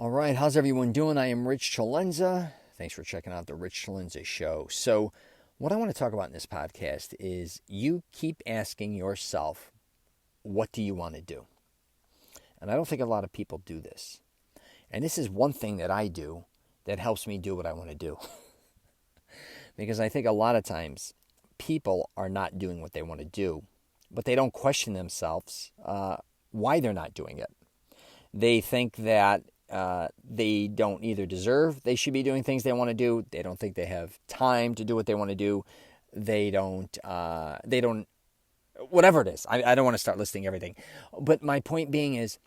All right, how's everyone doing? I am Rich Celenza. Thanks for checking out the Rich Celenza Show. So, what I want to talk about in this podcast is you keep asking yourself, what do you want to do? And I don't think a lot of people do this. And this is one thing that I do that helps me do what I want to do. Because I think a lot of times people are not doing what they want to do, but they don't question themselves why they're not doing it. They think that they don't either deserve, they should be doing things they want to do. They don't think they have time to do what they want to do. They don't, whatever it is. I don't want to start listing everything. But my point being is,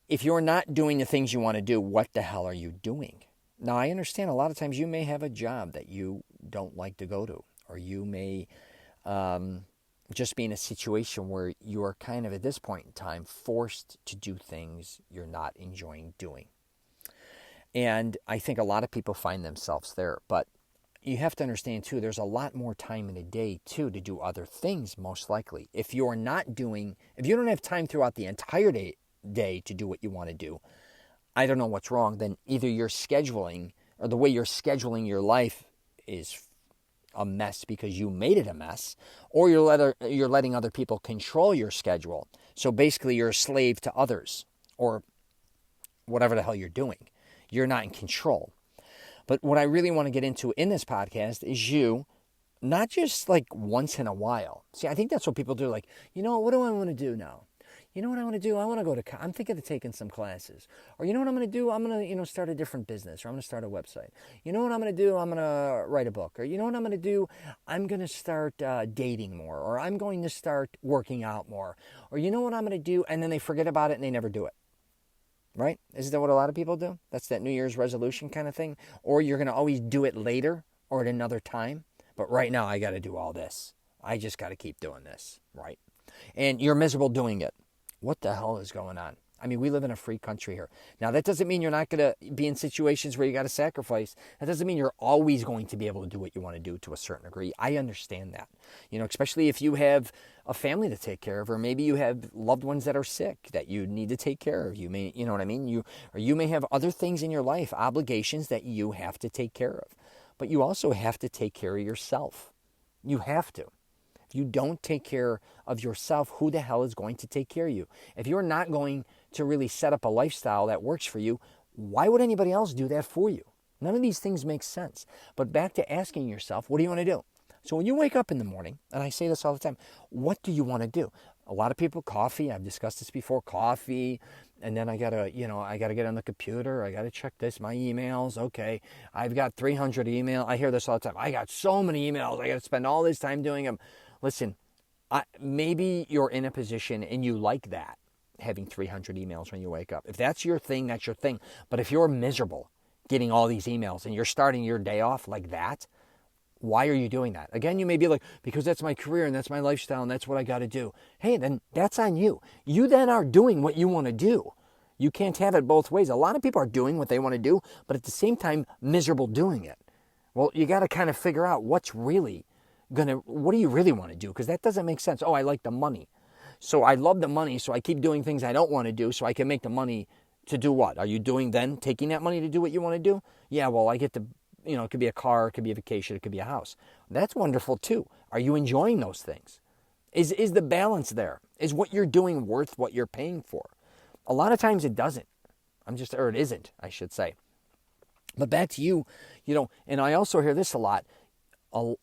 if you're not doing the things you want to do, what the hell are you doing? Now, I understand a lot of times you may have a job that you don't like to go to, or you may just be in a situation where you are kind of at this point in time forced to do things you're not enjoying doing. And I think a lot of people find themselves there. But you have to understand, too, there's a lot more time in a day, too, to do other things, most likely. If you don't have time throughout the entire day to do what you want to do, I don't know what's wrong. Then either your scheduling or the way you're scheduling your life is a mess because you made it a mess, or you're letting other people control your schedule. So basically you're a slave to others, or whatever the hell you're doing. You're not in control. But what I really want to get into in this podcast is you, not just like once in a while. See, I think that's what people do. Like, what do I want to do now? You know what I want to do? I want to I'm thinking of taking some classes. Or you know what I'm going to do? I'm going to, start a different business, or I'm going to start a website. You know what I'm going to do? I'm going to write a book. Or you know what I'm going to do? I'm going to start dating more. Or I'm going to start working out more. Or you know what I'm going to do? And then they forget about it and they never do it. Right? Isn't that what a lot of people do? That's that New Year's resolution kind of thing. Or you're going to always do it later or at another time. But right now I got to do all this. I just got to keep doing this. Right? And you're miserable doing it. What the hell is going on? I mean, we live in a free country here. Now, that doesn't mean you're not going to be in situations where you got to sacrifice. That doesn't mean you're always going to be able to do what you want to do to a certain degree. I understand that. Especially if you have a family to take care of, or maybe you have loved ones that are sick that you need to take care of. You may, you know what I mean? You may have other things in your life, obligations that you have to take care of. But you also have to take care of yourself. You have to. If you don't take care of yourself, who the hell is going to take care of you? If you're not going to really set up a lifestyle that works for you, why would anybody else do that for you? None of these things make sense. But back to asking yourself, what do you want to do? So when you wake up in the morning, and I say this all the time, what do you want to do? A lot of people, coffee. I've discussed this before, coffee. And then I gotta get on the computer. I gotta check my emails. Okay, I've got 300 emails. I hear this all the time. I got so many emails. I gotta spend all this time doing them. Listen, maybe you're in a position and you like that, having 300 emails when you wake up. If that's your thing, that's your thing. But if you're miserable getting all these emails and you're starting your day off like that, why are you doing that? Again, you may be like, because that's my career and that's my lifestyle and that's what I got to do. Hey, then that's on you. You then are doing what you want to do. You can't have it both ways. A lot of people are doing what they want to do, but at the same time, miserable doing it. Well, you got to kind of figure out what do you really want to do? Because that doesn't make sense. Oh, I like the money. So I love the money, so I keep doing things I don't want to do so I can make the money to do what? Are you taking that money to do what you want to do? Yeah, well, I get to, it could be a car, it could be a vacation, it could be a house. That's wonderful too. Are you enjoying those things? Is the balance there? Is what you're doing worth what you're paying for? A lot of times it doesn't. Or it isn't, I should say. But back to you, and I also hear this a lot.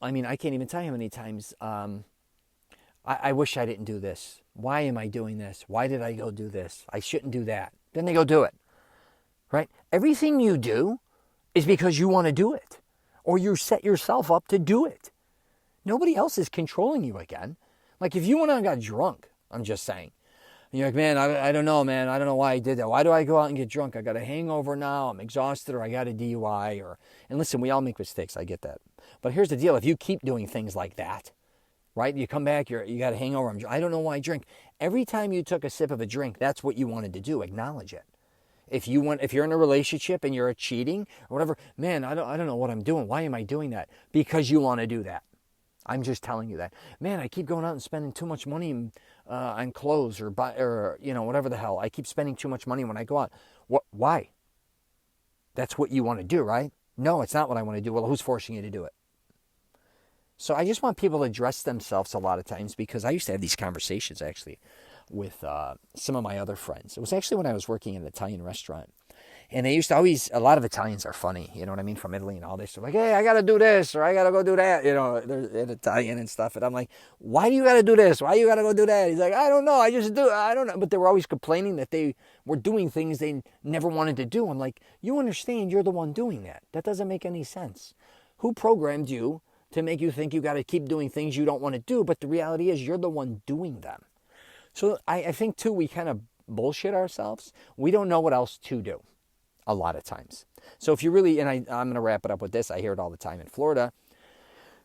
I mean, I can't even tell you how many times I wish I didn't do this. Why am I doing this? Why did I go do this? I shouldn't do that. Then they go do it, right? Everything you do is because you want to do it, or you set yourself up to do it. Nobody else is controlling you again. Like if you went out and got drunk, I'm just saying. And you're like, man, I don't know, man. I don't know why I did that. Why do I go out and get drunk? I got a hangover now. I'm exhausted, or I got a DUI. And listen, we all make mistakes. I get that. But here's the deal. If you keep doing things like that, right? You come back, you got a hangover. I don't know why I drink. Every time you took a sip of a drink, that's what you wanted to do. Acknowledge it. If you're in a relationship and you're cheating or whatever, man, I don't know what I'm doing. Why am I doing that? Because you want to do that. I'm just telling you that. Man, I keep going out and spending too much money on clothes or whatever the hell. I keep spending too much money when I go out. Why? That's what you want to do, right? No, it's not what I want to do. Well, who's forcing you to do it? So I just want people to address themselves a lot of times, because I used to have these conversations actually with some of my other friends. It was actually when I was working in an Italian restaurant. And they used to always, a lot of Italians are funny, you know what I mean, from Italy and all this. They're like, hey, I got to do this, or I got to go do that, you know, they're in Italian and stuff. And I'm like, why do you got to do this? Why you got to go do that? He's like, I don't know, I don't know. But they were always complaining that they were doing things they never wanted to do. I'm like, you understand you're the one doing that. That doesn't make any sense. Who programmed you to make you think you got to keep doing things you don't want to do? But the reality is you're the one doing them. So I think, too, we kind of bullshit ourselves. We don't know what else to do a lot of times. So if you really, and I'm going to wrap it up with this. I hear it all the time in Florida.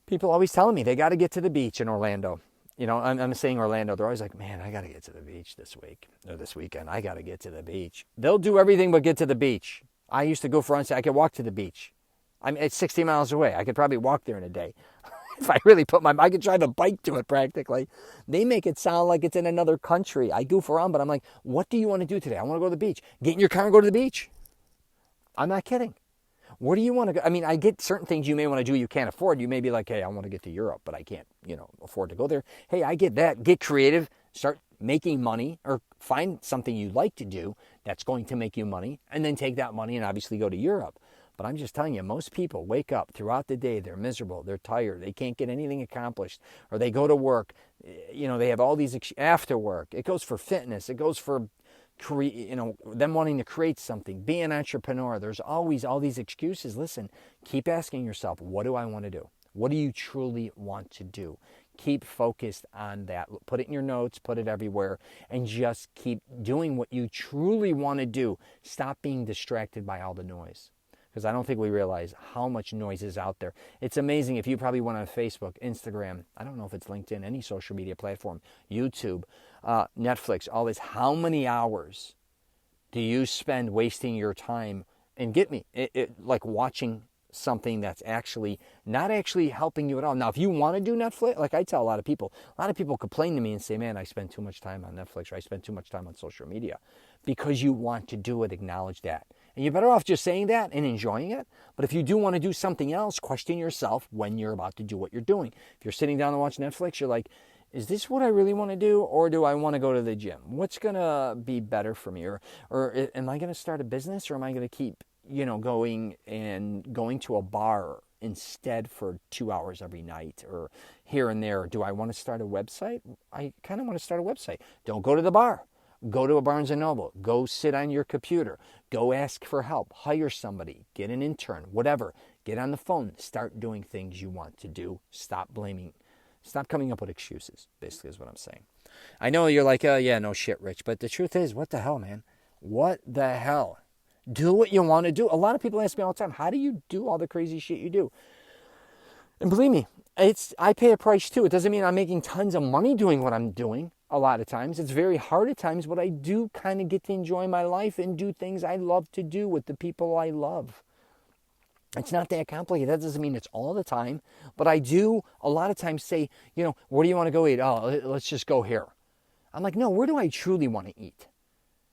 People always telling me they got to get to the beach in Orlando. You know, I'm saying Orlando. They're always like, man, I got to get to the beach this week or this weekend. I got to get to the beach. They'll do everything but get to the beach. I used to go for I could walk to the beach. I mean, it's 60 miles away. I could probably walk there in a day. If I really I could drive a bike to it practically. They make it sound like it's in another country. I goof around, but I'm like, what do you want to do today? I want to go to the beach. Get in your car and go to the beach. I'm not kidding. Where do you want to go? I mean, I get certain things you may want to do you can't afford. You may be like, hey, I want to get to Europe, but I can't, afford to go there. Hey, I get that. Get creative. Start making money, or find something you like to do that's going to make you money, and then take that money and obviously go to Europe. But I'm just telling you, most people wake up throughout the day, they're miserable, they're tired, they can't get anything accomplished, or they go to work, they have all these after work. It goes for fitness, it goes for them wanting to create something, be an entrepreneur. There's always all these excuses. Listen, keep asking yourself, what do I want to do? What do you truly want to do? Keep focused on that. Put it in your notes, put it everywhere, and just keep doing what you truly want to do. Stop being distracted by all the noise. Because I don't think we realize how much noise is out there. It's amazing. If you probably went on Facebook, Instagram, I don't know if it's LinkedIn, any social media platform, YouTube, Netflix, all this, how many hours do you spend wasting your time? And get me, like watching something that's actually not actually helping you at all. Now, if you want to do Netflix, like I tell a lot of people complain to me and say, man, I spend too much time on Netflix, or I spend too much time on social media. Because you want to do it, acknowledge that. And you're better off just saying that and enjoying it. But if you do want to do something else, question yourself when you're about to do what you're doing. If you're sitting down to watch Netflix, you're like, is this what I really want to do? Or do I want to go to the gym? What's going to be better for me? Or am I going to start a business? Or am I going to keep, going to a bar instead for 2 hours every night, or here and there? Do I want to start a website? I kind of want to start a website. Don't go to the bar. Go to a Barnes & Noble. Go sit on your computer. Go ask for help. Hire somebody. Get an intern. Whatever. Get on the phone. Start doing things you want to do. Stop blaming. Stop coming up with excuses, basically is what I'm saying. I know you're like, oh, yeah, no shit, Rich. But the truth is, what the hell, man? What the hell? Do what you want to do. A lot of people ask me all the time, how do you do all the crazy shit you do? And believe me, I pay a price too. It doesn't mean I'm making tons of money doing what I'm doing. A lot of times. It's very hard at times, but I do kind of get to enjoy my life and do things I love to do with the people I love. It's not that complicated. That doesn't mean it's all the time, but I do a lot of times say, where do you want to go eat? Oh, let's just go here. I'm like, no, where do I truly want to eat?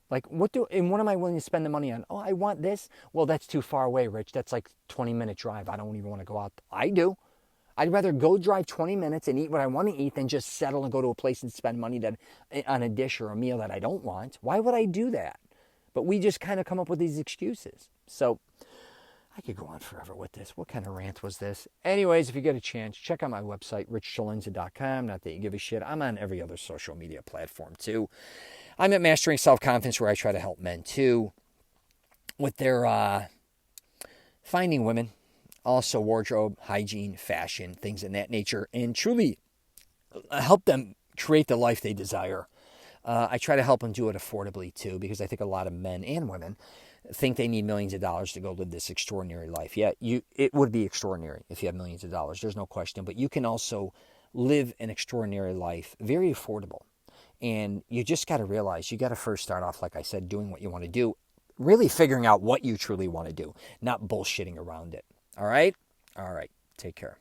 Like, what am I willing to spend the money on? Oh, I want this. Well, that's too far away, Rich. That's like 20-minute drive. I don't even want to go out. I do. I'd rather go drive 20 minutes and eat what I want to eat than just settle and go to a place and spend money on a dish or a meal that I don't want. Why would I do that? But we just kind of come up with these excuses. So I could go on forever with this. What kind of rant was this? Anyways, if you get a chance, check out my website, richcelenza.com. Not that you give a shit. I'm on every other social media platform too. I'm at Mastering Self-Confidence, where I try to help men too with their finding women. Also wardrobe, hygiene, fashion, things in that nature, and truly help them create the life they desire. I try to help them do it affordably too, because I think a lot of men and women think they need millions of dollars to go live this extraordinary life. Yeah, it would be extraordinary if you have millions of dollars. There's no question. But you can also live an extraordinary life, very affordable. And you just got to realize, you got to first start off, like I said, doing what you want to do, really figuring out what you truly want to do, not bullshitting around it. All right? All right. Take care.